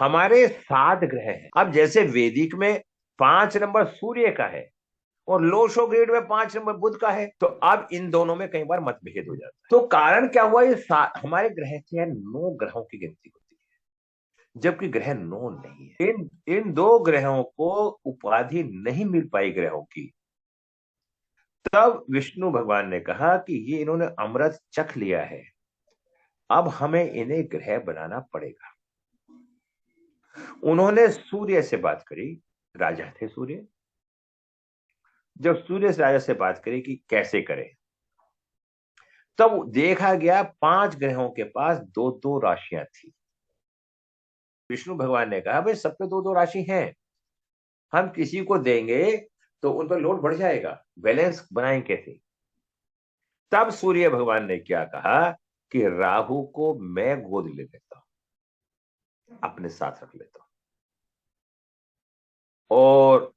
हमारे 7 ग्रह हैं। अब जैसे वैदिक में 5 नंबर सूर्य का है और लोशो ग्रेड में 5 नंबर बुध का है, तो अब इन दोनों में कई बार मतभेद हो जाता है। तो कारण क्या हुआ, ये हमारे ग्रह से है 9 ग्रहों की गिनती होती है, जबकि ग्रह 9 नहीं है। इन 2 ग्रहों को उपाधि नहीं मिल पाई ग्रहों की। तब विष्णु भगवान ने कहा कि ये इन्होंने अमृत चख लिया है, अब हमें इन्हें ग्रह बनाना पड़ेगा। उन्होंने सूर्य से बात करी, राजा थे सूर्य। जब सूर्य से राजा से बात करी कि कैसे करें, तब देखा गया 5 ग्रहों के पास 2-2 राशियां थी। विष्णु भगवान ने कहा भाई सब पे 2-2 राशि हैं, हम किसी को देंगे तो उन पर लोड बढ़ जाएगा, बैलेंस बनाएं कैसे। तब सूर्य भगवान ने क्या कहा कि राहु को मैं गोद ले लेता हूं, अपने साथ रख लेता हूं, और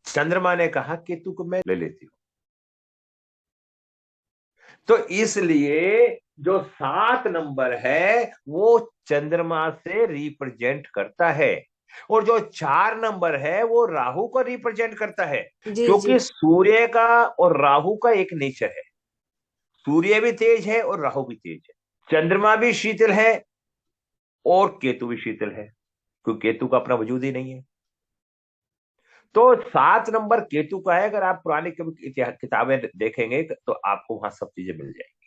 चंद्रमा ने कहा केतु को मैं ले लेती हूं। तो इसलिए जो 7 नंबर है वो चंद्रमा से रिप्रेजेंट करता है, और जो 4 नंबर है वो राहु को रिप्रेजेंट करता है। जी जी। क्योंकि सूर्य का और राहु का एक नेचर है, सूर्य भी तेज है और राहु भी तेज है, चंद्रमा भी शीतल है और केतु भी शीतल है, क्योंकि केतु का अपना वजूद ही नहीं है। तो 7 नंबर केतु का है। अगर आप पुरानी किताबें देखेंगे तो आपको वहां सब चीजें मिल जाएंगी।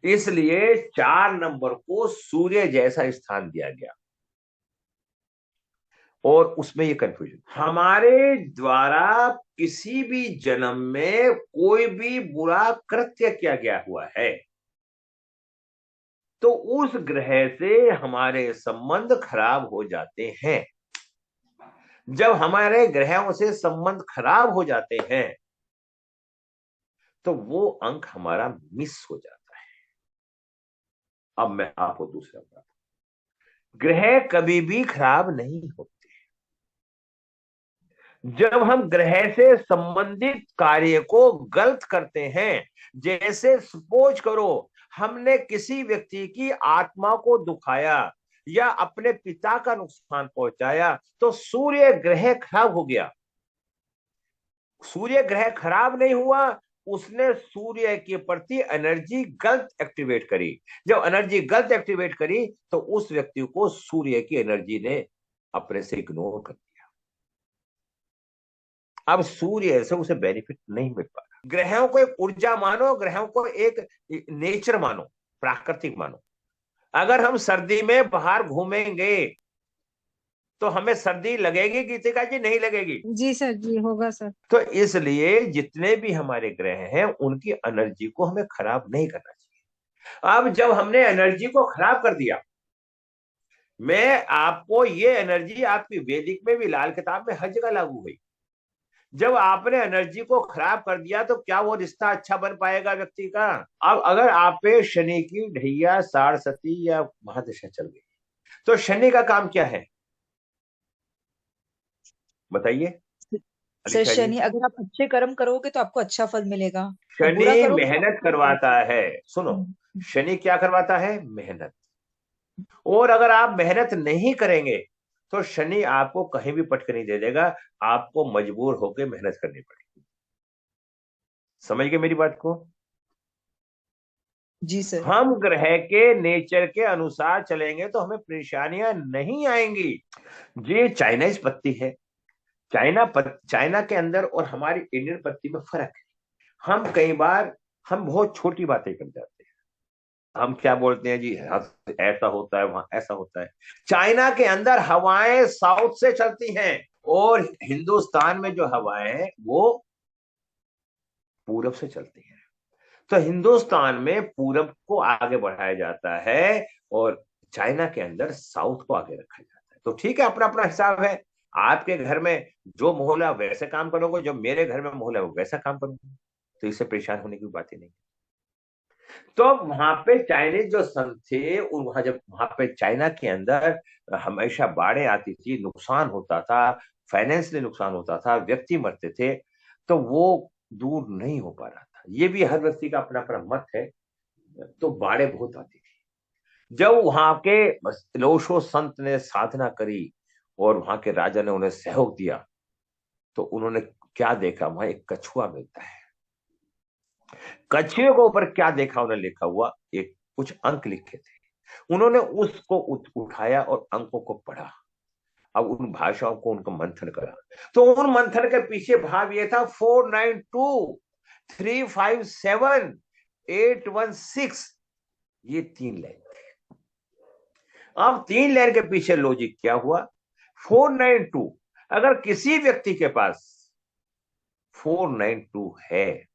इसलिए 4 नंबर को सूर्य जैसा स्थान दिया गया। और उसमें ये कंफ्यूजन, हमारे द्वारा किसी भी जन्म में कोई भी बुरा कृत्य किया गया हुआ है तो उस ग्रह से हमारे संबंध खराब हो जाते हैं। जब हमारे ग्रहों से संबंध खराब हो जाते हैं तो वो अंक हमारा मिस हो जाता है। अब मैं आपको दूसरा बात, ग्रह कभी भी खराब नहीं होते। जब हम ग्रह से संबंधित कार्य को गलत करते हैं, जैसे सपोज करो हमने किसी व्यक्ति की आत्मा को दुखाया या अपने पिता का नुकसान पहुंचाया, तो सूर्य ग्रह खराब हो गया। सूर्य ग्रह खराब नहीं हुआ, उसने सूर्य के प्रति एनर्जी गलत एक्टिवेट करी। जब एनर्जी गलत एक्टिवेट करी तो उस व्यक्ति को सूर्य की एनर्जी ने अपने से इग्नोर कर दिया। अब सूर्य से उसे बेनिफिट नहीं मिल पा रहा। ग्रहों को एक ऊर्जा मानो, ग्रहों को एक नेचर मानो, प्राकृतिक मानो। अगर हम सर्दी में बाहर घूमेंगे तो हमें सर्दी लगेगी गीतिका जी, नहीं लगेगी? जी सर, जी होगा सर। तो इसलिए जितने भी हमारे ग्रह हैं उनकी एनर्जी को हमें खराब नहीं करना चाहिए। अब जब हमने एनर्जी को खराब कर दिया, मैं आपको ये एनर्जी आपकी वैदिक में भी लाल किताब में हर जगह लागू हुई। जब आपने एनर्जी को खराब कर दिया तो क्या वो रिश्ता अच्छा बन पाएगा व्यक्ति का? अब अगर आप पे शनि की ढैया साढ़सती या महादशा चल गई, तो शनि का काम क्या है बताइए सर अलीशा जी? शनि, अगर आप अच्छे कर्म करोगे तो आपको अच्छा फल मिलेगा, और बुरा शनि करोगे तो मेहनत आपको बुरा करवाता फल। है। सुनो, हम्म, शनि क्या करवाता है? मेहनत। और अगर आप मेहनत नहीं करेंगे तो शनि आपको कहीं भी पटकनी दे देगा, आपको मजबूर होकर मेहनत करनी पड़ेगी। समझ गए मेरी बात को? जी सर। हम ग्रह के नेचर के अनुसार चलेंगे तो हमें परेशानियां नहीं आएंगी। ये चाइनीज पत्ती है। चाइना के अंदर और हमारी इंडियन पत्ती में फर्क है। हम कई बार हम बहुत छोटी बातें कर जाते हैं। हम क्या बोलते हैं जी, ऐसा होता है, वहां ऐसा होता है। चाइना के अंदर हवाएं साउथ से चलती हैं और हिंदुस्तान में जो हवाएं हैं वो पूरब से चलती हैं। तो हिंदुस्तान में पूरब को आगे बढ़ाया जाता है और चाइना के अंदर साउथ को आगे रखा जाता है। तो ठीक है, अपना अपना हिसाब है। आपके घर में जो माहौल है वैसे काम करोगे, जो मेरे घर में माहौल है वो वैसा काम करोगे। तो इससे परेशान होने की बात ही नहीं। तो वहां पे चाइनीज जो संत थे, वहां जब वहां पे चाइना के अंदर हमेशा बाढ़ें आती थी, नुकसान होता था, फाइनेंशियली नुकसान होता था, व्यक्ति मरते थे, तो वो दूर नहीं हो पा रहा था। ये भी हर व्यक्ति का अपना अपना मत है। तो बाढ़ें बहुत आती थी। जब वहां के लोशो संत ने साधना करी और वहां के राजा ने उन्हें सहयोग दिया, तो उन्होंने क्या देखा, वहां एक कछुआ मिलता है। कछुए के ऊपर क्या देखा, उन्हें लिखा हुआ एक कुछ अंक लिखे थे। उन्होंने उसको उठाया और अंकों को पढ़ा। अब उन भाषाओं को उनका मंथन करा, तो उन मंथन के पीछे भाव ये था 492357 816, ये 3 लाइन थे। अब 3 लाइन के पीछे लॉजिक क्या हुआ, 492, अगर किसी व्यक्ति के पास 492 है,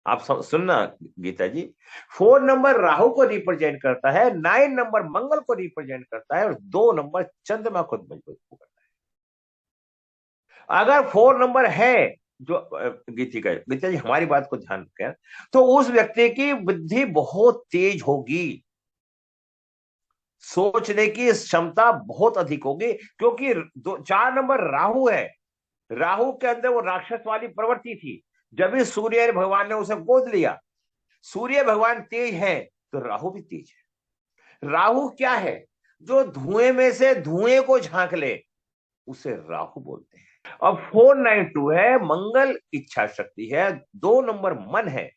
आप सुनना गीता जी, 4 नंबर राहु को रिप्रेजेंट करता है, 9 नंबर मंगल को रिप्रेजेंट करता है, और 2 नंबर चंद्रमा को मजबूत करता है। अगर 4 नंबर है, जो गीता जी हमारी बात को ध्यान रखें, तो उस व्यक्ति की बुद्धि बहुत तेज होगी, सोचने की क्षमता बहुत अधिक होगी, क्योंकि 4 नंबर राहु है। राहु के अंदर वो राक्षस वाली प्रवृत्ति थी। जब भी सूर्य भगवान ने उसे गोद लिया, सूर्य भगवान तेज है तो राहु भी तेज है। राहु क्या है, जो धुएं में से धुएं को झांक ले, उसे राहु बोलते हैं। अब 492 है, मंगल इच्छा शक्ति है, 2 नंबर मन है।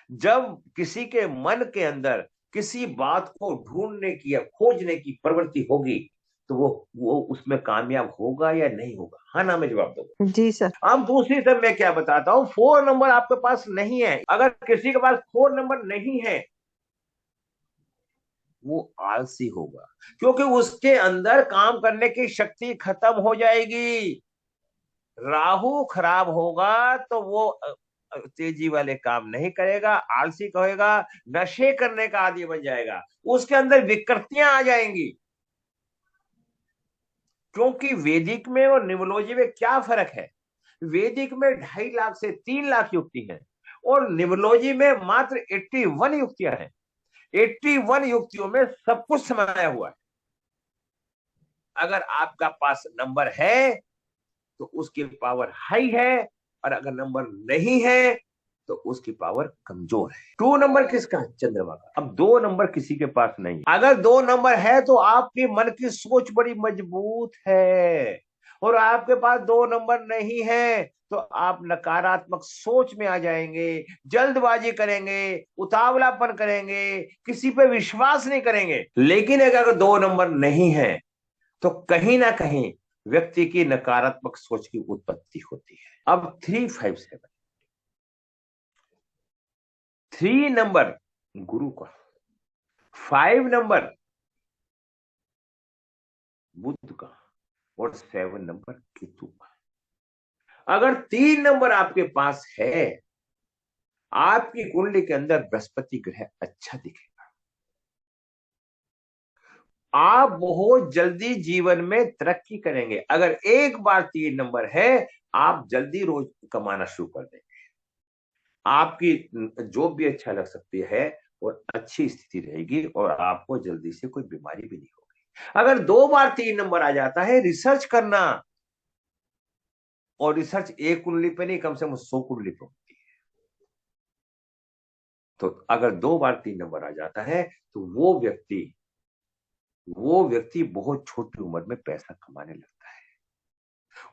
जब किसी के मन के अंदर किसी बात को ढूंढने की या खोजने की प्रवृत्ति होगी, तो वो उसमें कामयाब होगा या नहीं होगा, हाँ ना में जवाब दो। जी सर। अब दूसरी तरफ मैं क्या बताता हूं, 4 नंबर आपके पास नहीं है, अगर किसी के पास 4 नंबर नहीं है, वो आलसी होगा, क्योंकि उसके अंदर काम करने की शक्ति खत्म हो जाएगी। राहु खराब होगा तो वो तेजी वाले काम नहीं करेगा, आलसी कहेगा, नशे करने का आदी बन जाएगा, उसके अंदर विकृतियां आ जाएंगी। क्योंकि वैदिक में और न्यूमरोलॉजी में क्या फर्क है, वैदिक में 2.5 लाख से 3 लाख युक्ति है, और न्यूमरोलॉजी में मात्र 81 युक्तियां हैं। 81 युक्तियों में सब कुछ समाया हुआ है। अगर आपका पास नंबर है तो उसकी पावर हाई है, और अगर नंबर नहीं है तो उसकी पावर कमजोर है। 2 नंबर किसका है, चंद्रमा का। अब 2 नंबर किसी के पास नहीं, अगर 2 नंबर है तो आपके मन की सोच बड़ी मजबूत है, और आपके पास 2 नंबर नहीं है तो आप नकारात्मक सोच में आ जाएंगे, जल्दबाजी करेंगे, उतावलापन करेंगे, किसी पे विश्वास नहीं करेंगे। लेकिन अगर 2 नंबर नहीं है तो कहीं ना कहीं व्यक्ति की नकारात्मक सोच की उत्पत्ति होती है। अब 357, 3 नंबर गुरु का, 5 नंबर बुध का, और 7 नंबर केतु का। अगर 3 नंबर आपके पास है, आपकी कुंडली के अंदर बृहस्पति ग्रह अच्छा दिखेगा, आप बहुत जल्दी जीवन में तरक्की करेंगे। अगर एक बार 3 नंबर है, आप जल्दी रोज कमाना शुरू कर देंगे, आपकी जॉब भी अच्छा लग सकती है, और अच्छी स्थिति रहेगी, और आपको जल्दी से कोई बीमारी भी नहीं होगी। अगर 2 बार 3 नंबर आ जाता है, रिसर्च करना, और रिसर्च एक कुंडली पे नहीं, कम से कम 100 कुंडली पे होती है। तो अगर 2 बार 3 नंबर आ जाता है, तो वो व्यक्ति बहुत छोटी उम्र में पैसा कमाने लगता है,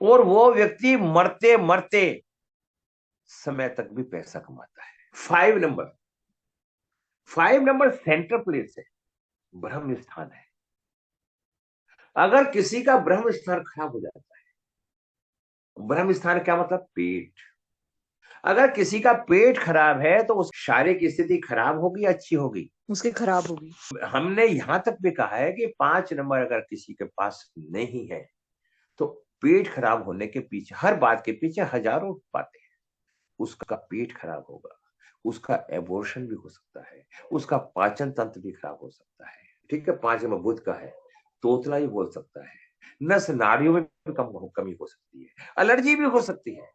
और वो व्यक्ति मरते मरते समय तक भी पैसा कमाता है। 5 नंबर, 5 नंबर सेंटर प्लेस है, ब्रह्म स्थान है। अगर किसी का ब्रह्म स्थान खराब हो जाता है, ब्रह्म स्थान क्या मतलब, पेट। अगर किसी का पेट खराब है तो उस शारीरिक स्थिति खराब होगी, अच्छी होगी, उसकी खराब होगी। हमने यहां तक भी कहा है कि 5 नंबर अगर किसी के पास नहीं है, तो पेट खराब होने के पीछे, हर बात के पीछे हजारों बातें हैं। उसका पेट खराब होगा, उसका एबॉर्शन भी हो सकता है, उसका पाचन तंत्र भी खराब हो सकता है। ठीक है, 5 नंबर बुध का है, तोतला भी बोल सकता है, नस नाड़ियों में भी कमी हो सकती है, एलर्जी भी हो सकती है।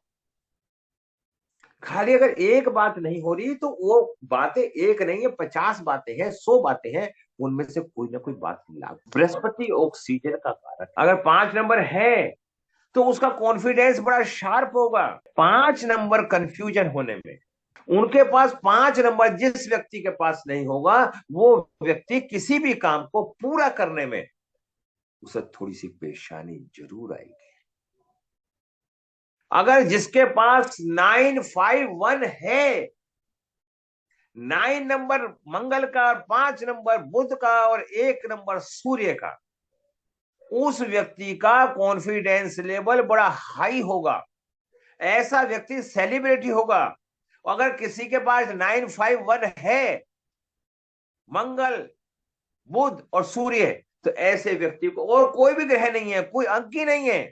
खाली अगर एक बात नहीं हो रही, तो वो बातें एक नहीं है, 50 बातें हैं, 100 बातें हैं, उनमें से कोई ना कोई बात लागू। बृहस्पति ऑक्सीजन का कारक, अगर 5 नंबर है तो उसका कॉन्फिडेंस बड़ा शार्प होगा। 5 नंबर कंफ्यूजन होने में, उनके पास 5 नंबर जिस व्यक्ति के पास नहीं होगा, वो व्यक्ति किसी भी काम को पूरा करने में उसे थोड़ी सी परेशानी जरूर आएगी। अगर जिसके पास 951 है, 9 नंबर मंगल का, 5 नंबर बुध का और 1 नंबर सूर्य का, उस व्यक्ति का कॉन्फिडेंस लेवल बड़ा हाई होगा। ऐसा व्यक्ति सेलिब्रिटी होगा। अगर किसी के पास 951 है, मंगल, बुध और सूर्य, तो ऐसे व्यक्ति को, और कोई भी ग्रह नहीं है, कोई अंक ही नहीं है,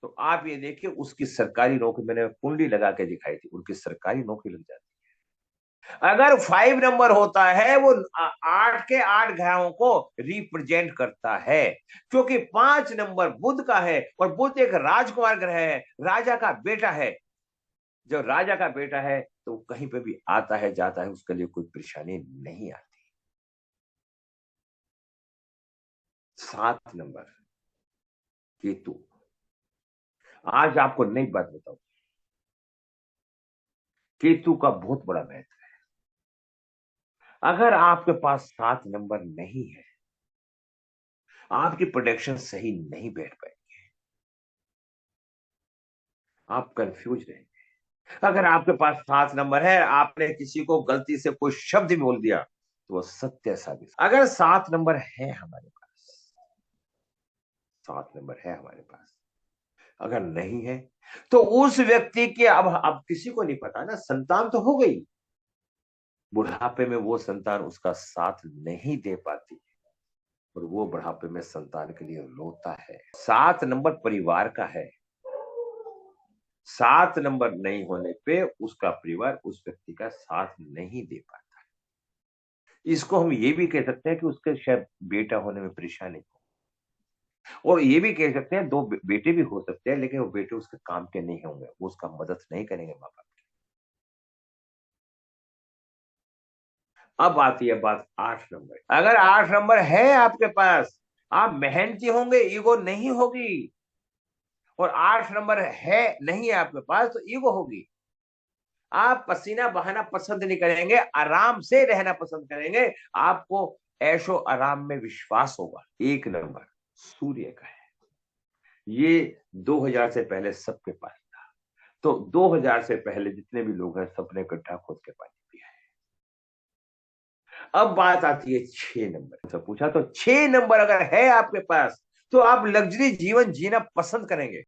तो आप ये देखिए उसकी सरकारी नौकरी, मैंने कुंडली लगा के दिखाई थी, उनकी सरकारी नौकरी लग जाती है। अगर 5 नंबर होता है, वो 8 के 8 ग्रहों को रिप्रेजेंट करता है, क्योंकि 5 नंबर बुध का है और बुध एक राजकुमार ग्रह है, राजा का बेटा है। जो राजा का बेटा है तो कहीं पे भी आता है जाता है, उसके लिए कोई परेशानी नहीं आती। 7 नंबर केतु। आज आपको नई बात बताऊं, केतु का बहुत बड़ा महत्व है। अगर आपके पास 7 नंबर नहीं है, आपकी प्रोडक्शन सही नहीं बैठ पाएगी, आप कंफ्यूज रहेंगे। अगर आपके पास 7 नंबर है, आपने किसी को गलती से कोई शब्द भी बोल दिया तो वो सत्य साबित। अगर 7 नंबर है हमारे पास, 7 नंबर है हमारे पास, अगर नहीं है तो उस व्यक्ति के, अब किसी को नहीं पता ना, संतान तो हो गई, बुढ़ापे में वो संतान उसका साथ नहीं दे पाती और वो बुढ़ापे में संतान के लिए रोता है। 7 नंबर परिवार का है। 7 नंबर नहीं होने पे उसका परिवार उस व्यक्ति का साथ नहीं दे पाता। इसको हम ये भी कह सकते हैं कि उसके शायद बेटा होने में परेशानी हो, और ये भी कह सकते हैं 2 बेटे भी हो सकते हैं, लेकिन वो बेटे उसके काम के नहीं होंगे, वो उसका मदद नहीं करेंगे माँ बाप। अब आती है बात 8 नंबर। अगर 8 नंबर है आपके पास, आप मेहनती होंगे, ईगो नहीं होगी। और 8 नंबर है नहीं है आपके पास तो ईगो होगी। आप पसीना बहाना पसंद नहीं करेंगे, आराम से रहना पसंद करेंगे। आपको ऐशो आराम में विश्वास होगा। 1 नंबर सूर्य का है। ये 2000 से पहले सबके पास था, तो 2000 से पहले जितने भी लोग हैं सबने इकट्ठा खोद के पानी पिया है। अब बात आती है 6 नंबर से। पूछा तो 6 नंबर अगर है आपके पास तो आप लग्जरी जीवन जीना पसंद करेंगे।